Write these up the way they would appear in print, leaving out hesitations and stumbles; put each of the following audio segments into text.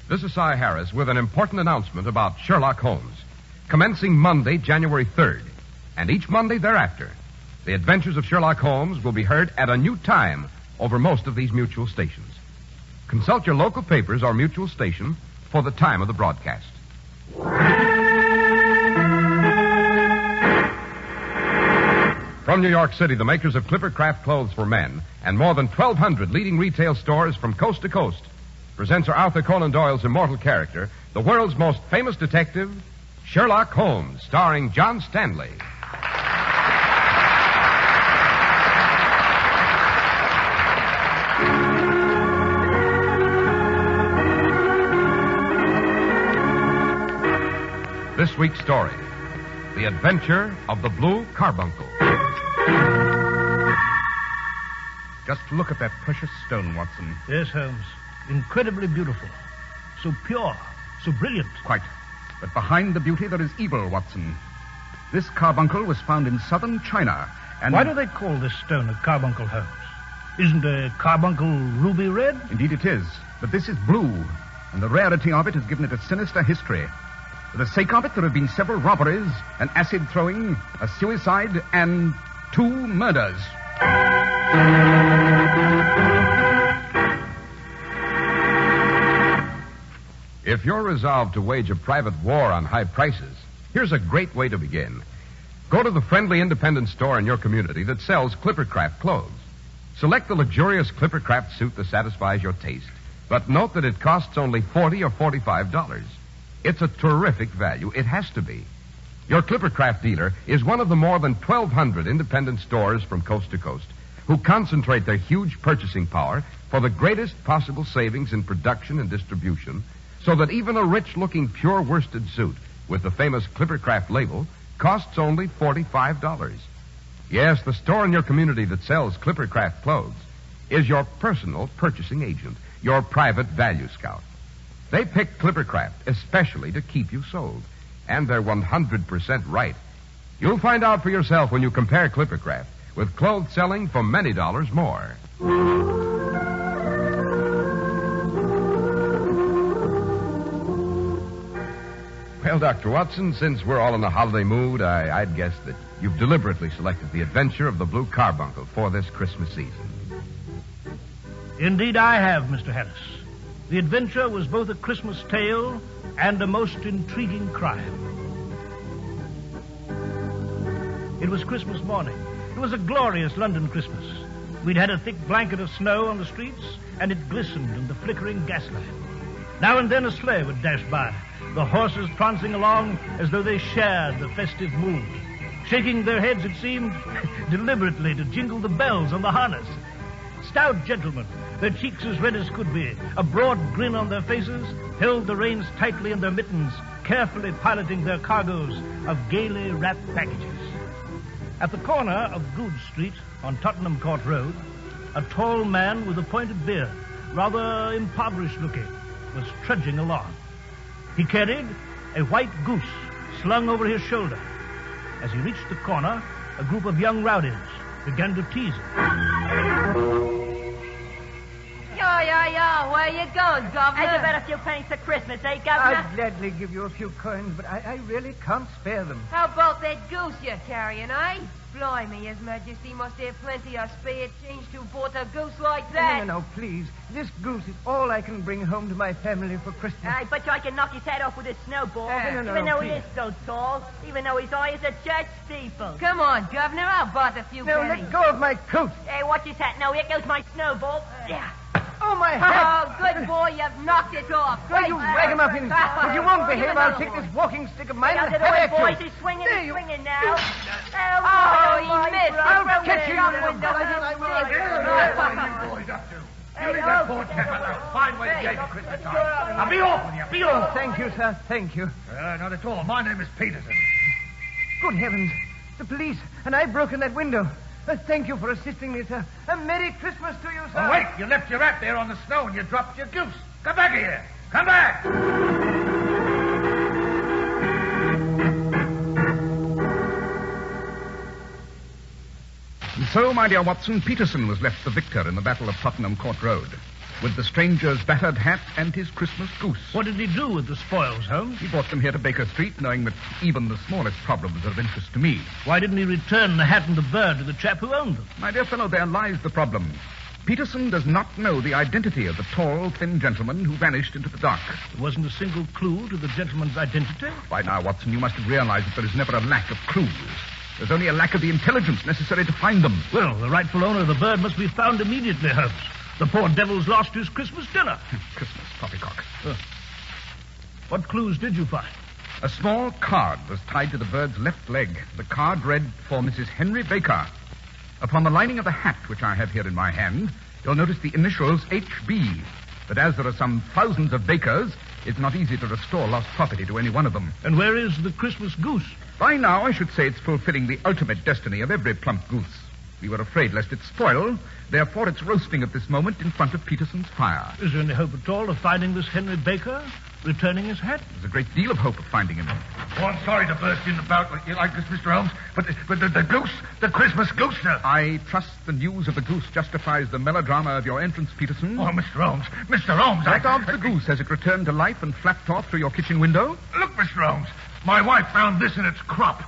This is Cy Harris with an important announcement about Sherlock Holmes. Commencing Monday, January 3rd, and each Monday thereafter, the adventures of Sherlock Holmes will be heard at a new time over most of these mutual stations. Consult your local papers or mutual station for the time of the broadcast. From New York City, the makers of Clippercraft clothes for men and more than 1,200 leading retail stores from coast to coast presents Sir Arthur Conan Doyle's immortal character, the world's most famous detective, Sherlock Holmes, starring John Stanley. This week's story, The Adventure of the Blue Carbuncle. Just look at that precious stone, Watson. Yes, Holmes. Incredibly beautiful. So pure. So brilliant. Quite. But behind the beauty there is evil, Watson. This carbuncle was found in southern China, and... Why do they call this stone a carbuncle, Holmes? Isn't a carbuncle ruby red? Indeed it is. But this is blue, and the rarity of it has given it a sinister history. For the sake of it, there have been several robberies, an acid throwing, a suicide, and 2 murders. If you're resolved to wage a private war on high prices, here's a great way to begin. Go to the friendly independent store in your community that sells Clippercraft clothes. Select the luxurious Clippercraft suit that satisfies your taste, but note that it costs only $40 or $45. It's a terrific value. It has to be. Your Clippercraft dealer is one of the more than 1,200 independent stores from coast to coast who concentrate their huge purchasing power for the greatest possible savings in production and distribution, so that even a rich-looking pure worsted suit with the famous Clippercraft label costs only $45. Yes, the store in your community that sells Clippercraft clothes is your personal purchasing agent, your private value scout. They pick Clippercraft especially to keep you sold, and they're 100% right. You'll find out for yourself when you compare Clippercraft with clothes selling for many dollars more. Well, Dr. Watson, since we're all in a holiday mood, I'd guess that you've deliberately selected the adventure of the Blue Carbuncle for this Christmas season. Indeed I have, Mr. Harris. The adventure was both a Christmas tale and a most intriguing crime. It was Christmas morning. It was a glorious London Christmas. We'd had a thick blanket of snow on the streets, and it glistened in the flickering gaslight. Now and then a sleigh would dash by, the horses prancing along as though they shared the festive mood, shaking their heads, it seemed, deliberately to jingle the bells on the harness. Stout gentlemen, their cheeks as red as could be, a broad grin on their faces, held the reins tightly in their mittens, carefully piloting their cargoes of gaily wrapped packages. At the corner of Goode Street on Tottenham Court Road, a tall man with a pointed beard, rather impoverished looking, was trudging along. He carried a white goose slung over his shoulder. As he reached the corner, a group of young rowdies began to tease him. Yo, where you going, Governor? Ain't you bet a few pennies for Christmas, eh, Governor? I'd gladly give you a few coins, but I really can't spare them. How about that goose you're carrying, eh? Blimey, His Majesty must have plenty of spare change to bought a goose like that. No, please. This goose is all I can bring home to my family for Christmas. I bet you I can knock his head off with a snowball. No, even though please. he is so tall, even though his eye is a church steeple. Come on, Governor, I'll bought a few No, pennies. let go of my coat. Hey, watch his hat now. Here goes my snowball. Yeah. Oh, my hat. Oh, good boy, you've knocked it off. Why, you ragamuffins. If you won't behave, I'll take this walking stick of mine and Get have away, at boys. you. He's swinging, There he's you- swinging now. Oh, he missed. I'll Throw catch it you, up you with the I will. stick. You leave that poor chap alone. Fine way to get him Christmas time. Now be off with you, be off. Thank you, sir. Thank you. Not at all. My name is Peterson. Good heavens. The police, and I've broken that window. Thank you for assisting me, sir. A Merry Christmas to you, sir. Oh, wait, you left your hat there on the snow and you dropped your goose. Come back here. Come back. so, my dear Watson, Peterson was left the victor in the Battle of Tottenham Court Road, with the stranger's battered hat and his Christmas goose. What did he do with the spoils, Holmes? He brought them here to Baker Street, knowing that even the smallest problems are of interest to me. Why didn't he return the hat and the bird to the chap who owned them? My dear fellow, there lies the problem. Peterson does not know the identity of the tall, thin gentleman who vanished into the dark. There wasn't a single clue to the gentleman's identity? By now, Watson, you must have realized that there is never a lack of clues. There's only a lack of the intelligence necessary to find them. Well, the rightful owner of the bird must be found immediately, Holmes. The poor devil's lost his Christmas dinner. Christmas poppycock. What clues did you find? A small card was tied to the bird's left leg. The card read, "For Mrs. Henry Baker." Upon the lining of the hat, which I have here in my hand, you'll notice the initials HB. But as there are some thousands of Bakers, it's not easy to restore lost property to any one of them. And where is the Christmas goose? By now, I should say it's fulfilling the ultimate destiny of every plump goose. We were afraid lest it spoil, therefore it's roasting at this moment in front of Peterson's fire. Is there any hope at all of finding this Henry Baker, returning his hat? There's a great deal of hope of finding him. Oh, I'm sorry to burst in about like this, Mr. Holmes, but the goose, the Christmas goose, sir. I trust the news of the goose justifies the melodrama of your entrance, Peterson. Oh, Mr. Holmes, What of the goose? Has it returned to life and flapped off through your kitchen window? Look, Mr. Holmes, my wife found this in its crop.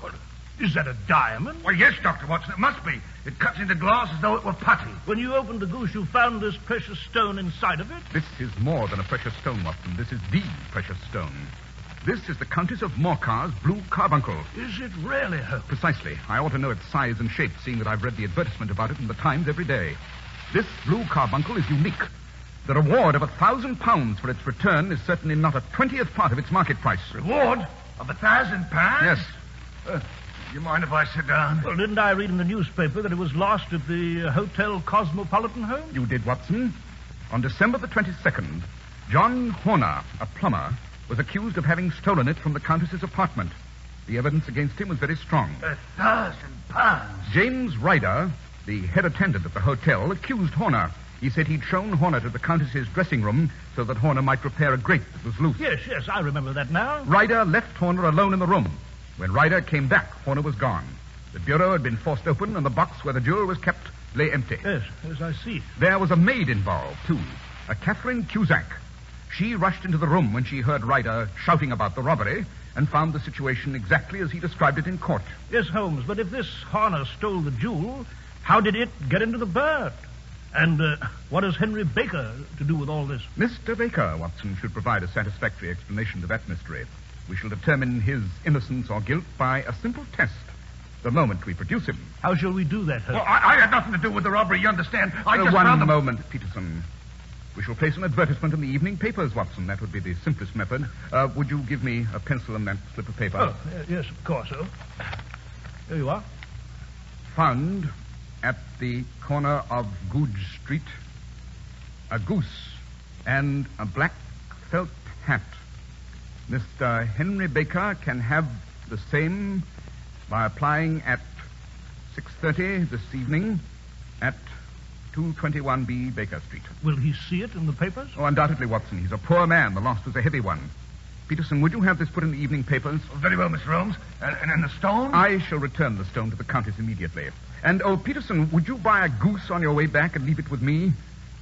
Is that a diamond? Well, yes, Dr. Watson, it must be. It cuts into glass as though it were putty. When you opened the goose, you found this precious stone inside of it? This is more than a precious stone, Watson. This is the precious stone. This is the Countess of Morcar's blue carbuncle. Is it really, Holmes? Precisely. I ought to know its size and shape, seeing that I've read the advertisement about it in the Times every day. This blue carbuncle is unique. The reward of £1,000 for its return is certainly not a 20th part of its market price. Reward of £1,000? Yes. You mind if I sit down? Well, didn't I read in the newspaper that it was lost at the Hotel Cosmopolitan home? You did, Watson. On December the 22nd, John Horner, a plumber, was accused of having stolen it from the Countess's apartment. The evidence against him was very strong. £1,000? James Ryder, the head attendant at the hotel, accused Horner. He said he'd shown Horner to the Countess's dressing room so that Horner might repair a grate that was loose. Yes, I remember that now. Ryder left Horner alone in the room. When Ryder came back, Horner was gone. The bureau had been forced open, and the box where the jewel was kept lay empty. Yes, I see. There was a maid involved, too, a Catherine Cusack. She rushed into the room when she heard Ryder shouting about the robbery and found the situation exactly as he described it in court. Yes, Holmes, but if this Horner stole the jewel, how did it get into the bird? And what has Henry Baker to do with all this? Mr. Baker, Watson, should provide a satisfactory explanation to that mystery. We shall determine his innocence or guilt by a simple test the moment we produce him. How shall we do that, Holmes? Well, I had nothing to do with the robbery, you understand? I just One found them... moment, Peterson. We shall place an advertisement in the evening papers, Watson. That would be the simplest method. Would you give me a pencil and that slip of paper? Oh, yes, of course, Holmes. Here you are. Found at the corner of Goodge Street a goose and a black felt hat. Mr. Henry Baker can have the same by applying at 6:30 this evening at 221B Baker Street. Will he see it in the papers? Oh, undoubtedly, Watson. He's a poor man. The loss was a heavy one. Peterson, would you have this put in the evening papers? Very well, Mr. Holmes. And in the stone? I shall return the stone to the Countess immediately. And, Peterson, would you buy a goose on your way back and leave it with me?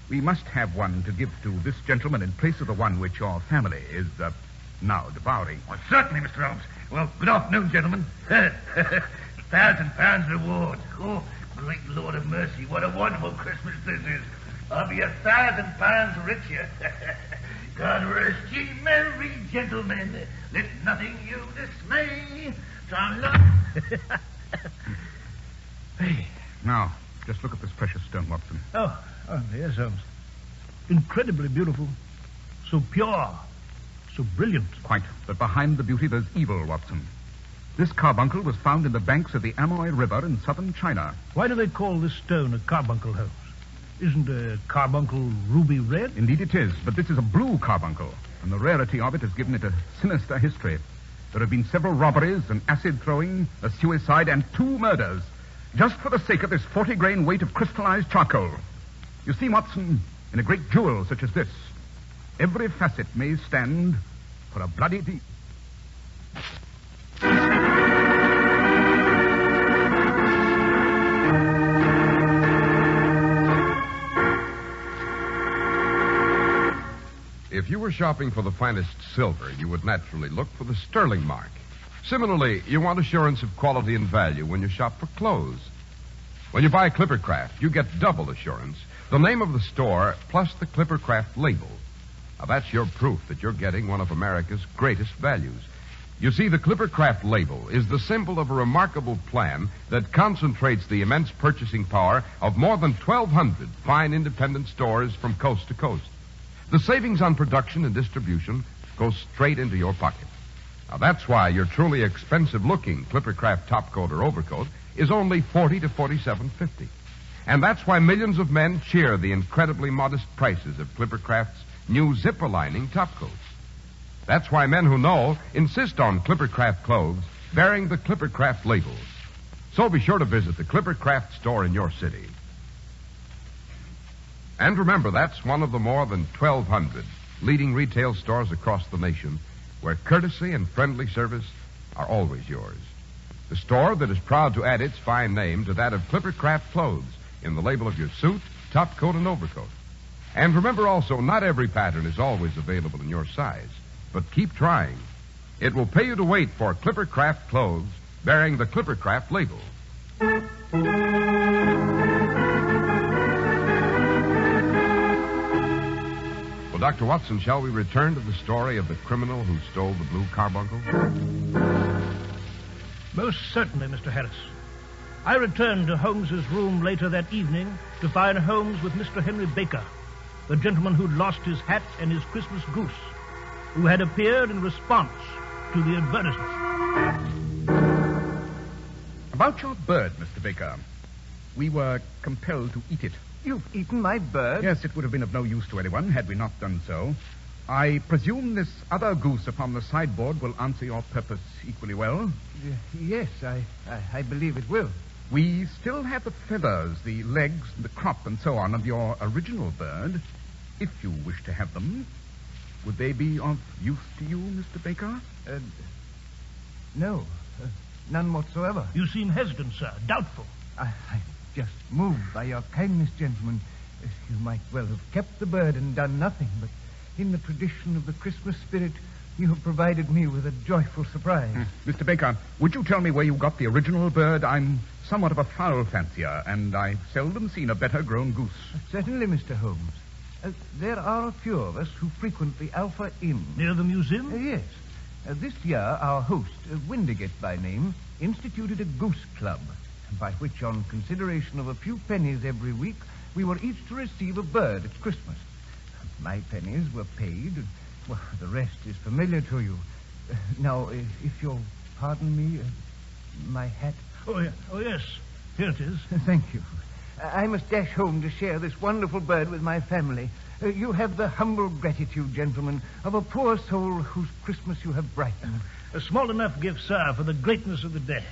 We must have one to give to this gentleman in place of the one which your family is, now devouring. Well, certainly, Mr. Holmes. Well, good afternoon, gentlemen. £1,000 reward. Oh, great Lord of mercy, what a wonderful Christmas this is. I'll be £1,000 richer. God rest ye merry gentlemen. Let nothing you dismay. Hey. Now, just look at this precious stone, Watson. Oh, yes, Holmes. Incredibly beautiful. So pure. So brilliant. Quite. But behind the beauty, there's evil, Watson. This carbuncle was found in the banks of the Amoy River in southern China. Why do they call this stone a carbuncle, Holmes? Isn't a carbuncle ruby red? Indeed it is, but this is a blue carbuncle, and the rarity of it has given it a sinister history. There have been several robberies, an acid throwing, a suicide, and 2 murders, just for the sake of this 40-grain weight of crystallized charcoal. You see, Watson, in a great jewel such as this, every facet may stand for a bloody deed. if you were shopping for the finest silver, you would naturally look for the sterling mark. Similarly, you want assurance of quality and value when you shop for clothes. When you buy Clippercraft, you get double assurance. The name of the store plus the Clippercraft label. Now, that's your proof that you're getting one of America's greatest values. You see, the Clippercraft label is the symbol of a remarkable plan that concentrates the immense purchasing power of more than 1,200 fine independent stores from coast to coast. The savings on production and distribution go straight into your pocket. Now, that's why your truly expensive-looking Clippercraft topcoat or overcoat is only $40 to $47.50. And that's why millions of men cheer the incredibly modest prices of Clippercraft's new zipper-lining topcoats. That's why men who know insist on Clippercraft clothes bearing the Clippercraft label. So be sure to visit the Clippercraft store in your city. And remember, that's one of the more than 1,200 leading retail stores across the nation where courtesy and friendly service are always yours. The store that is proud to add its fine name to that of Clippercraft clothes in the label of your suit, topcoat, and overcoat. And remember also, not every pattern is always available in your size. But keep trying. It will pay you to wait for Clippercraft clothes bearing the Clippercraft label. Well, Dr. Watson, shall we return to the story of the criminal who stole the blue carbuncle? Most certainly, Mr. Harris. I returned to Holmes's room later that evening to find Holmes with Mr. Henry Baker, the gentleman who'd lost his hat and his Christmas goose, who had appeared in response to the advertisement. About your bird, Mr. Baker. We were compelled to eat it. You've eaten my bird? Yes, it would have been of no use to anyone had we not done so. I presume this other goose upon the sideboard will answer your purpose equally well? Yes, I believe it will. We still have the feathers, the legs, the crop, and so on of your original bird. If you wish to have them, would they be of use to you, Mr. Baker? No, none whatsoever. You seem hesitant, sir, doubtful. I'm just moved by your kindness, gentlemen. You might well have kept the bird and done nothing, but in the tradition of the Christmas spirit, you have provided me with a joyful surprise. Mr. Baker, would you tell me where you got the original bird? I'm somewhat of a fowl fancier, and I've seldom seen a better-grown goose. Certainly, Mr. Holmes. There are a few of us who frequent the Alpha Inn. Near the museum? Yes. This year, our host, Windigate by name, instituted a goose club, by which, on consideration of a few pennies every week, we were each to receive a bird at Christmas. My pennies were paid. Well, the rest is familiar to you. Now, if you'll pardon me, my hat. Oh, yes. Here it is. Thank you. I must dash home to share this wonderful bird with my family. You have the humble gratitude, gentlemen, of a poor soul whose Christmas you have brightened. A small enough gift, sir, for the greatness of the day.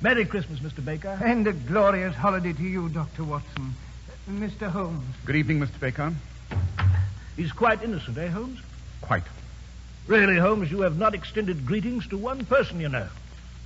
Merry Christmas, Mr. Baker. And a glorious holiday to you, Dr. Watson. Mr. Holmes. Good evening, Mr. Baker. He's quite innocent, eh, Holmes? Quite. Really, Holmes, you have not extended greetings to one person, you know.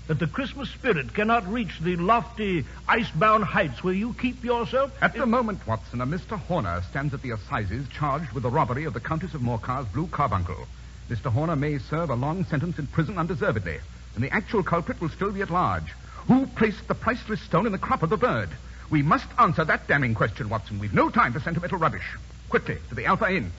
That the Christmas spirit cannot reach the lofty, ice-bound heights where you keep yourself. At the moment, Watson, a Mr. Horner stands at the assizes charged with the robbery of the Countess of Morcar's blue carbuncle. Mr. Horner may serve a long sentence in prison undeservedly, and the actual culprit will still be at large. Who placed the priceless stone in the crop of the bird? We must answer that damning question, Watson. We've no time for sentimental rubbish. Quickly, to the Alpha Inn.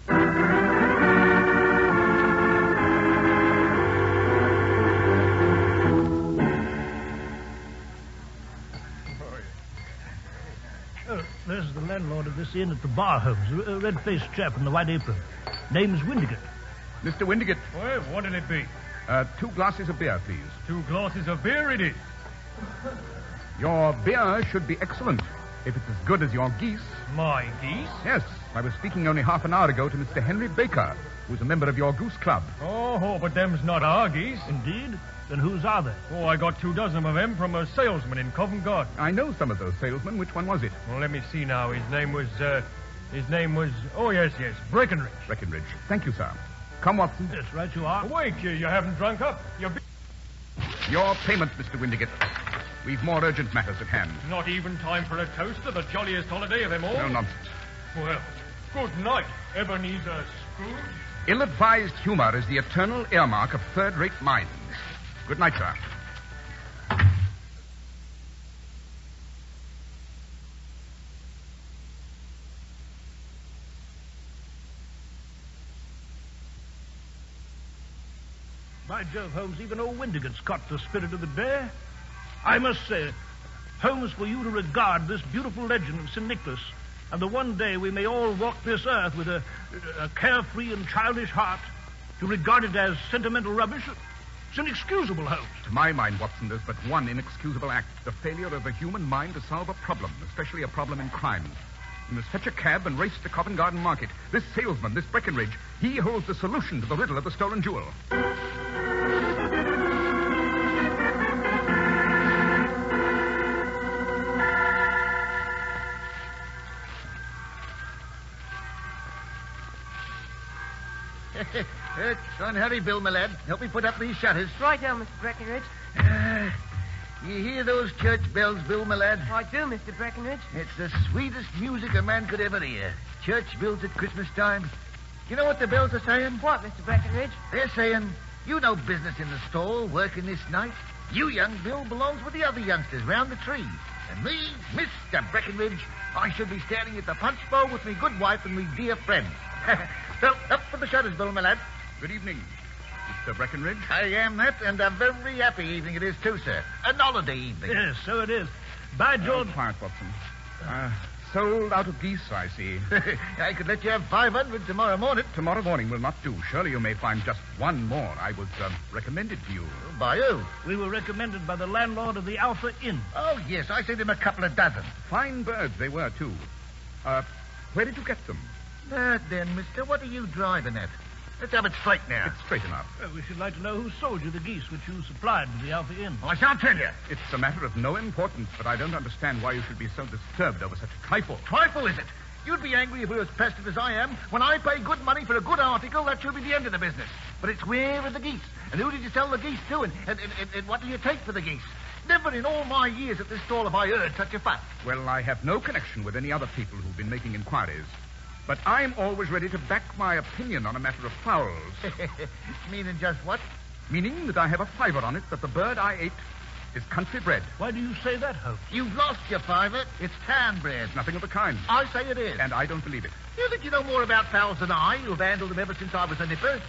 There's the landlord of this inn at the bar, Holmes. A red-faced chap in the white apron. Name's Windigate. Mr. Windigate. Well, what did it be? 2 glasses of beer, please. 2 glasses of beer it is. Your beer should be excellent, if it's as good as your geese. My geese? Yes, I was speaking only half an hour ago to Mr. Henry Baker, who's a member of your goose club. Oh, but them's not our geese. Indeed? Then whose are they? Oh, I got 2 dozen of them from a salesman in Covent Garden. I know some of those salesmen. Which one was it? Well, let me see now. His name was, oh, yes, Breckenridge. Breckenridge. Thank you, sir. Come, Watson. Yes, right you are. Oh, wait, you haven't drunk up. Your payment, Mr. Windigate. We've more urgent matters at hand. Not even time for a toast to the jolliest holiday of them all? No nonsense. Well, good night, Ebenezer Scrooge. Ill-advised humor is the eternal earmark of third-rate minds. Good night, sir. By Jove, Holmes, even old Windigott's caught the spirit of the day. I must say, Holmes, for you to regard this beautiful legend of St. Nicholas, and the one day we may all walk this earth with a carefree and childish heart, to regard it as sentimental rubbish, it's inexcusable, Holmes. To my mind, Watson, there's but one inexcusable act: the failure of the human mind to solve a problem, especially a problem in crime. You must fetch a cab and race to Covent Garden Market. This salesman, this Breckenridge, he holds the solution to the riddle of the stolen jewel. Son, hurry, Bill, my lad. Help me put up these shutters. Right now, Mr. Breckenridge. You hear those church bells, Bill, my lad? I do, Mr. Breckenridge. It's the sweetest music a man could ever hear. Church bells at Christmas time. You know what the bells are saying? What, Mr. Breckenridge? They're saying, you know business in the stall, working this night. You, young Bill, belongs with the other youngsters round the tree. And me, Mr. Breckenridge, I should be standing at the punch bowl with me good wife and me dear friend. So, up for the shutters, Bill, my lad. Good evening, Mr. Breckenridge. I am that, and a very happy evening it is, too, sir. An holiday evening. Yes, so it is. By George... Quiet, Watson. Sold out of geese, I see. I could let you have 500 tomorrow morning. Tomorrow morning will not do. Surely you may find just one more. I was recommended to you. By who? We were recommended by the landlord of the Alpha Inn. Oh, yes, I sent him a couple of dozen. Fine birds they were, too. Where did you get them? That then, mister, what are you driving at? Let's have it straight now. It's straight enough. Well, we should like to know who sold you the geese which you supplied to the Alpha Inn. I shan't tell you. It's a matter of no importance, but I don't understand why you should be so disturbed over such a trifle. Trifle, is it? You'd be angry if we were as pestered as I am. When I pay good money for a good article, that should be the end of the business. But it's where are the geese? And who did you sell the geese to? And what do you take for the geese? Never in all my years at this stall have I heard such a fuss. Well, I have no connection with any other people who've been making inquiries. But I'm always ready to back my opinion on a matter of fowls. Meaning just what? Meaning that I have a fiver on it that the bird I ate is country bred. Why do you say that, Holmes? You've lost your fiver. It's town bred. Nothing of the kind. I say it is. And I don't believe it. You think you know more about fowls than I, who've handled them ever since I was a nipper?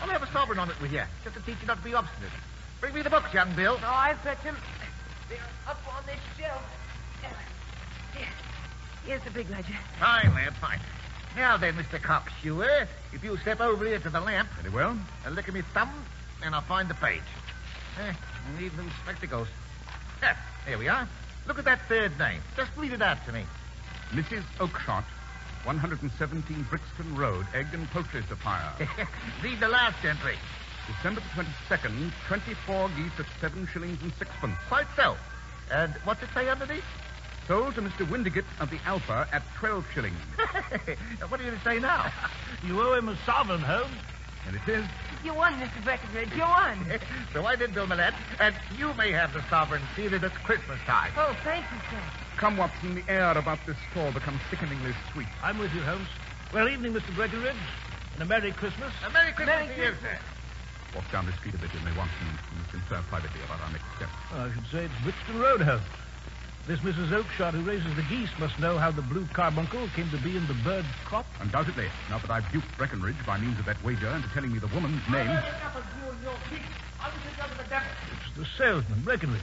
I'll have a sovereign on it with you, just to teach you not to be obstinate. Bring me the books, young Bill. Oh, I've fetched them. They're up on this shelf. Here's the big ledger. Fine, lad, fine. Now then, Mr. Cockskewer, if you'll step over here to the lamp. Very well. And lick at me thumb, and I'll find the page. I need new spectacles. Here we are. Look at that third name. Just read it out to me. Mrs. Oakshott, 117 Brixton Road, egg and poultry supplier. Read the last entry. December the 22nd, 24 geese at 7 shillings and sixpence. Quite so. And what's it say underneath? Sold to Mr. Windigott of the Alpha at 12 shillings. What are you to say now? You owe him a sovereign, Holmes. And it is. You won, Mr. Breckenridge. You won. So I did, Bill Millett. And you may have the sovereign seated at Christmas time. Oh, thank you, sir. Come, Watson, the air about this store becomes sickeningly sweet. I'm with you, Holmes. Well, evening, Mr. Breckenridge. And a Merry Christmas. A Merry Christmas Merry to you, Christmas. sir. Walk down the street a bit, you may, Watson, and confer privately about our next step. Well, I should say it's Brixton Road, Holmes. This Mrs. Oakshott who raises the geese must know how the blue carbuncle came to be in the bird's crop. Undoubtedly. Now that I've duped Breckenridge by means of that wager into telling me the woman's name. It's the salesman, Breckenridge.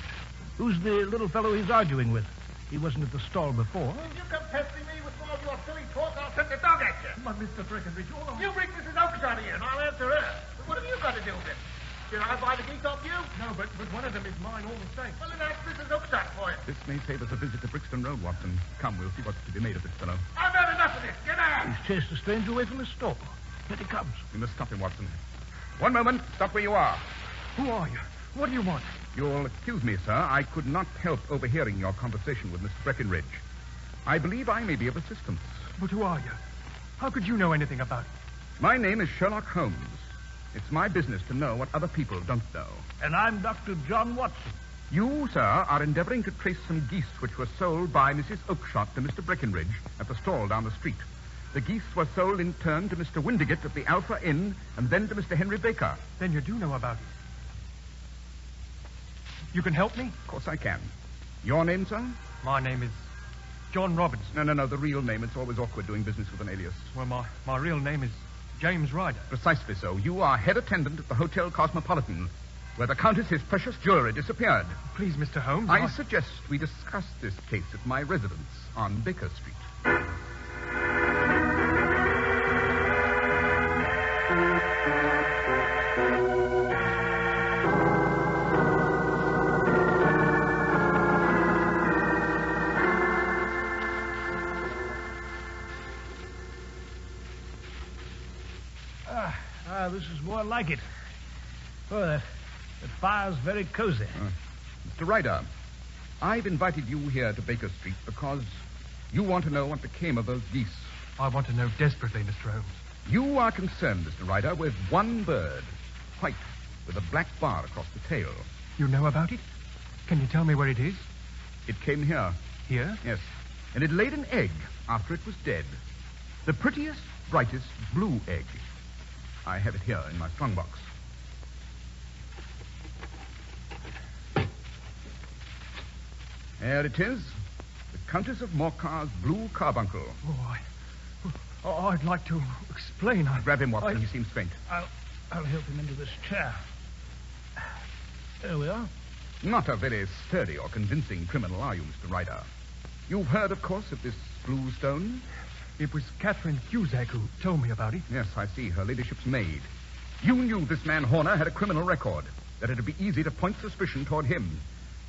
Who's the little fellow he's arguing with? He wasn't at the stall before. If you come pestering me with all your silly talk, I'll send the dog at you. But, Mr. Breckenridge, hold on. You bring Mrs. Oakshott here, and I'll answer her. But what have you got to do with it? Did I buy the geese off you? No, but one of them is mine all the same. Well, then ask Mrs. Oakshott for it. This may save us a visit to Brixton Road, Watson. Come, we'll see what's to be made of this fellow. I've had enough of this. Get out. He's chased a stranger away from his stall. Here he comes. We must stop him, Watson. One moment. Stop where you are. Who are you? What do you want? You'll excuse me, sir. I could not help overhearing your conversation with Mr. Breckenridge. I believe I may be of assistance. But who are you? How could you know anything about it? My name is Sherlock Holmes. It's my business to know what other people don't know. And I'm Dr. John Watson. You, sir, are endeavoring to trace some geese which were sold by Mrs. Oakshott to Mr. Breckenridge at the stall down the street. The geese were sold in turn to Mr. Windigate at the Alpha Inn and then to Mr. Henry Baker. Then you do know about it. You can help me? Of course I can. Your name, sir? My name is John Robinson. No, the real name. It's always awkward doing business with an alias. Well, my real name is James Ryder. Precisely so. You are head attendant at the Hotel Cosmopolitan, where the Countess's precious jewelry disappeared. Please, Mr. Holmes. I suggest we discuss this case at my residence on Baker Street. This is more like it. Oh, that fire's very cozy. Mr. Ryder, I've invited you here to Baker Street because you want to know what became of those geese. I want to know desperately, Mr. Holmes. You are concerned, Mr. Ryder, with one bird, white, with a black bar across the tail. You know about it? Can you tell me where it is? It came here. Here? Yes. And it laid an egg after it was dead. The prettiest, brightest blue egg. I have it here in my strongbox. There it is. The Countess of Morcar's blue carbuncle. Oh, I'd like to explain. Grab him, Watson. He seems faint. I'll help him into this chair. There we are. Not a very sturdy or convincing criminal, are you, Mr. Ryder? You've heard, of course, of this blue stone? It was Catherine Cusack who told me about it. Yes, I see. Her ladyship's maid. You knew this man Horner had a criminal record, that it'd be easy to point suspicion toward him.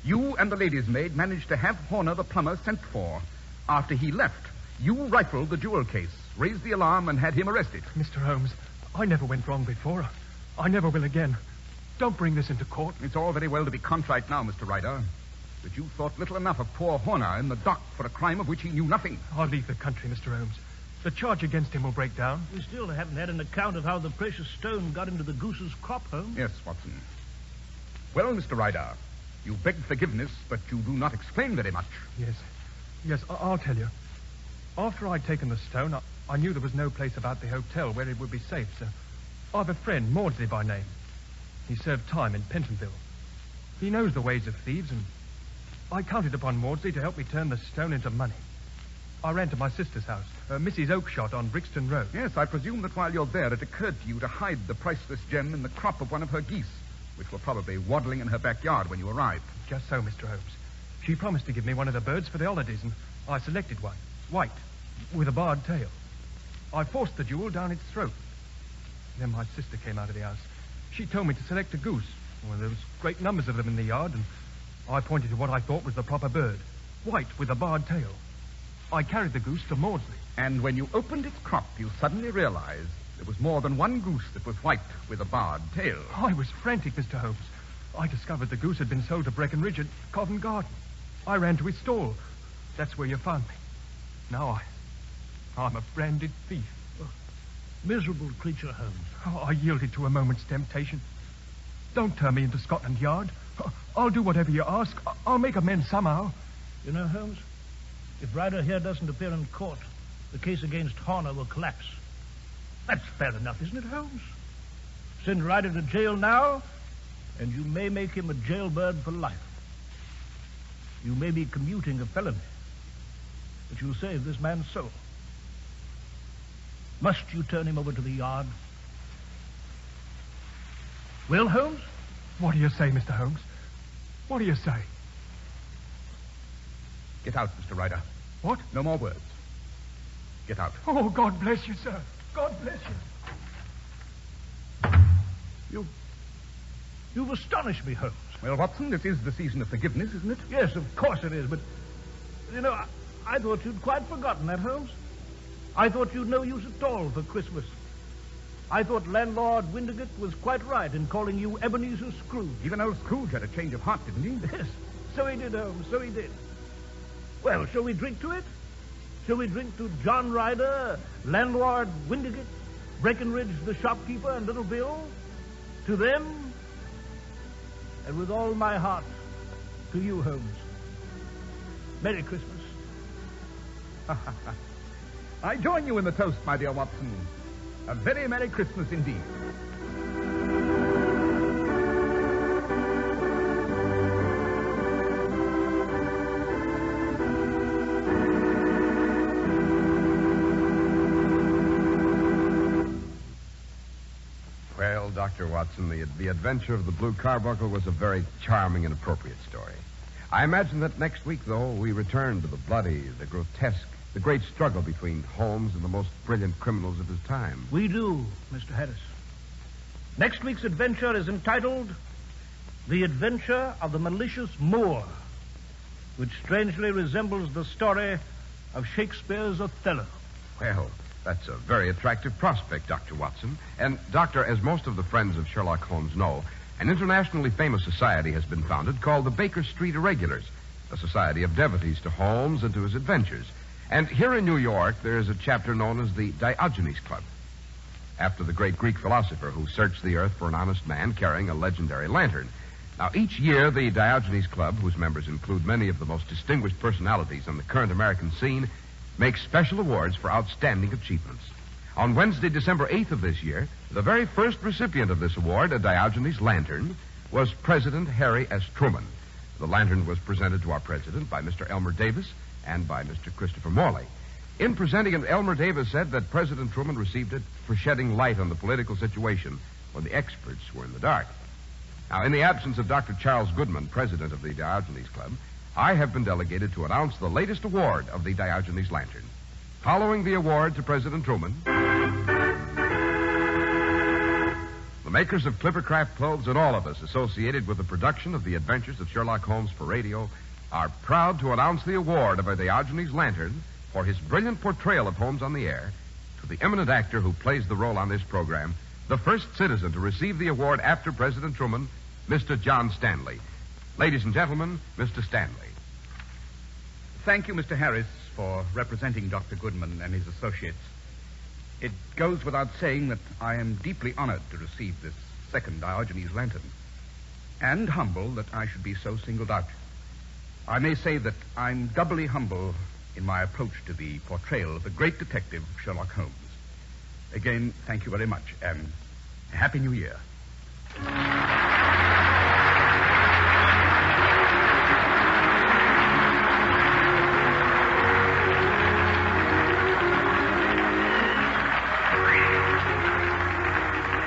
You and the lady's maid managed to have Horner the plumber sent for. After he left, you rifled the jewel case, raised the alarm, and had him arrested. Mr. Holmes, I never went wrong before. I never will again. Don't bring this into court. It's all very well to be contrite now, Mr. Ryder. But you thought little enough of poor Horner in the dock for a crime of which he knew nothing. I'll leave the country, Mr. Holmes. The charge against him will break down. We still haven't had an account of how the precious stone got into the goose's crop, Holmes. Yes, Watson. Well, Mr. Ryder, you begged forgiveness, but you do not explain very much. Yes, I'll tell you. After I'd taken the stone, I knew there was no place about the hotel where it would be safe, so I've a friend, Maudsley by name. He served time in Pentonville. He knows the ways of thieves, and I counted upon Maudsley to help me turn the stone into money. I ran to my sister's house, Mrs. Oakshott on Brixton Road. Yes, I presume that while you're there, it occurred to you to hide the priceless gem in the crop of one of her geese, which were probably waddling in her backyard when you arrived. Just so, Mr. Holmes. She promised to give me one of the birds for the holidays, and I selected one, white, with a barred tail. I forced the jewel down its throat. Then my sister came out of the house. She told me to select a goose. Well, there was great numbers of them in the yard, and I pointed to what I thought was the proper bird, white with a barred tail. I carried the goose to Maudsley. And when you opened its crop, you suddenly realized there was more than one goose that was white with a barred tail. I was frantic, Mr. Holmes. I discovered the goose had been sold to Breckenridge at Covent Garden. I ran to his stall. That's where you found me. Now I'm a branded thief. Oh, miserable creature, Holmes. Oh, I yielded to a moment's temptation. Don't turn me into Scotland Yard. I'll do whatever you ask. I'll make amends somehow. You know, Holmes, if Ryder here doesn't appear in court, the case against Horner will collapse. That's fair enough, isn't it, Holmes? Send Ryder to jail now, and you may make him a jailbird for life. You may be commuting a felony, but you'll save this man's soul. Must you turn him over to the yard? Well, Holmes? What do you say, Mr. Holmes? What do you say? Get out, Mr. Ryder. What? No more words. Get out. Oh, God bless you, sir. God bless you. You've astonished me, Holmes. Well, Watson, this is the season of forgiveness, isn't it? Yes, of course it is, but, you know, I thought you'd quite forgotten that, Holmes. I thought you'd no use at all for Christmas. I thought landlord Windigate was quite right in calling you Ebenezer Scrooge. Even old Scrooge had a change of heart, didn't he? Yes, so he did, Holmes, so he did. Well, shall we drink to it? Shall we drink to John Ryder, landlord Windigate, Breckenridge the shopkeeper, and Little Bill? To them, and with all my heart, to you, Holmes. Merry Christmas. I join you in the toast, my dear Watson. A very Merry Christmas indeed. Well, Dr. Watson, the adventure of the Blue Carbuncle was a very charming and appropriate story. I imagine that next week, though, we return to the bloody, the grotesque, the great struggle between Holmes and the most brilliant criminals of his time. We do, Mr. Harris. Next week's adventure is entitled The Adventure of the Malicious Moor, which strangely resembles the story of Shakespeare's Othello. Well, that's a very attractive prospect, Dr. Watson. And, Doctor, as most of the friends of Sherlock Holmes know, an internationally famous society has been founded called the Baker Street Irregulars, a society of devotees to Holmes and to his adventures. And here in New York, there is a chapter known as the Diogenes Club, after the great Greek philosopher who searched the earth for an honest man carrying a legendary lantern. Now, each year, the Diogenes Club, whose members include many of the most distinguished personalities on the current American scene, makes special awards for outstanding achievements. On Wednesday, December 8th of this year, the very first recipient of this award, a Diogenes lantern, was President Harry S. Truman. The lantern was presented to our president by Mr. Elmer Davis and by Mr. Christopher Morley. In presenting it, Elmer Davis said that President Truman received it for shedding light on the political situation when the experts were in the dark. Now, in the absence of Dr. Charles Goodman, president of the Diogenes Club, I have been delegated to announce the latest award of the Diogenes Lantern. Following the award to President Truman, the makers of Clippercraft clothes and all of us associated with the production of the adventures of Sherlock Holmes for radio are proud to announce the award of a Diogenes Lantern for his brilliant portrayal of Holmes on the air to the eminent actor who plays the role on this program, the first citizen to receive the award after President Truman, Mr. John Stanley. Ladies and gentlemen, Mr. Stanley. Thank you, Mr. Harris, for representing Dr. Goodman and his associates. It goes without saying that I am deeply honored to receive this second Diogenes lantern, and humble that I should be so singled out. I may say that I'm doubly humble in my approach to the portrayal of the great detective Sherlock Holmes. Again, thank you very much, and Happy New Year.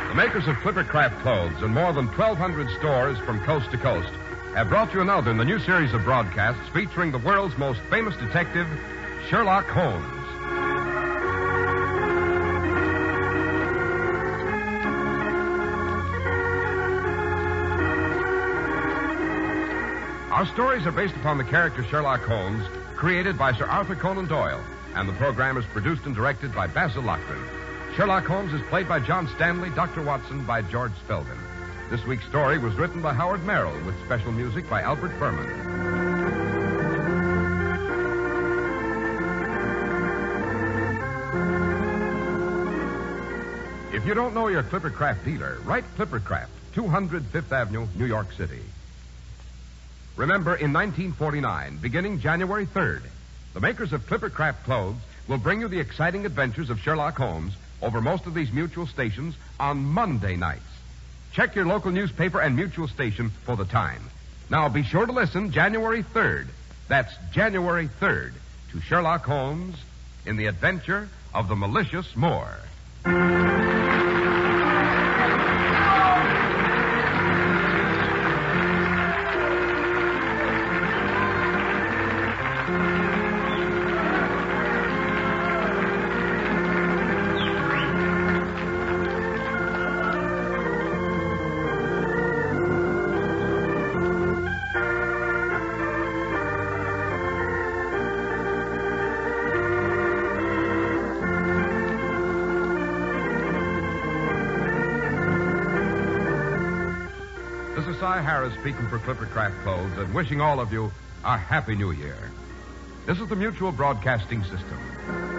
The makers of Clippercraft clothes in more than 1,200 stores from coast to coast have brought you another in the new series of broadcasts featuring the world's most famous detective, Sherlock Holmes. Our stories are based upon the character Sherlock Holmes, created by Sir Arthur Conan Doyle, and the program is produced and directed by Basil Loughlin. Sherlock Holmes is played by John Stanley, Dr. Watson by George Spelvin. This week's story was written by Howard Merrill with special music by Albert Furman. If you don't know your Clippercraft dealer, write Clippercraft, 200 Fifth Avenue, New York City. Remember, in 1949, beginning January 3rd, the makers of Clippercraft clothes will bring you the exciting adventures of Sherlock Holmes over most of these mutual stations on Monday nights. Check your local newspaper and mutual station for the time. Now, be sure to listen January 3rd. That's January 3rd to Sherlock Holmes in the adventure of the malicious Moor. This is Cy Harris speaking for Clippercraft Clothes and wishing all of you a Happy New Year. This is the Mutual Broadcasting System.